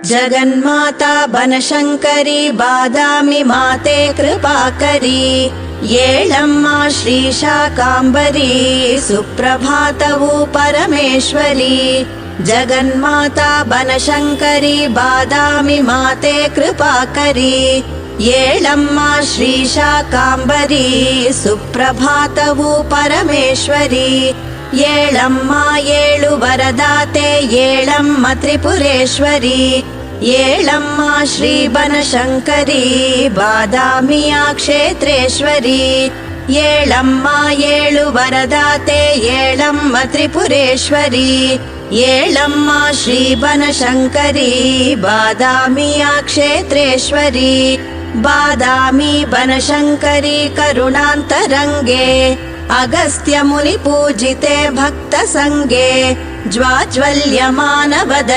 जगन्माता बनशंकरी बादामि माते कृपाकरी ಏಳಮ್ಮ ಶ್ರೀ ಶಾಕಾಂಬರಿ ಸುಪ್ರಭಾತವು ಪರಮೇಶ್ವರಿ ಜಗನ್ಮಾತಾ ಬನಶಂಕರಿ ಬಾದಾಮಿ ಮಾತೆ ಕೃಪಾಕರಿ ಏಳಮ್ಮ ಶ್ರೀ ಶಾಕಾಂಬರಿ ಸುಪ್ರಭಾತವು ಪರಮೇಶ್ವರಿ ಏಳಮ್ಮ ಏಳು ವರದಾತೆ ಏಳಮ್ಮ ತ್ರಿಪುರೇಶ್ವರಿ ಏಳಮ್ಮ ಶ್ರೀ ಬನಶಂಕರಿ ಬಾದಾಮಿಯ ಕ್ಷೇತ್ರೇಶ್ವರಿ ಏಳಮ್ಮ ಏಳು ವರದಾತೆ ಏಳಮ್ಮ ತ್ರಿಪುರೇಶ್ವರಿ ಏಳಮ್ಮ ಶ್ರೀ ಬನಶಂಕರಿ ಬಾದಾಮಿಯ ಕ್ಷೇತ್ರೇಶ್ವರಿ ಬಾದಾಮಿ ಬನಶಂಕರಿ ಕರುಣಾಂತರಂಗೆ ಅಗಸ್ತ್ಯ ಮುನಿ ಪೂಜಿತೆ ಭಕ್ತ ಸಂಗೆ ಜ್ವಾಜ್ವಲ್ಯಮಾನವದ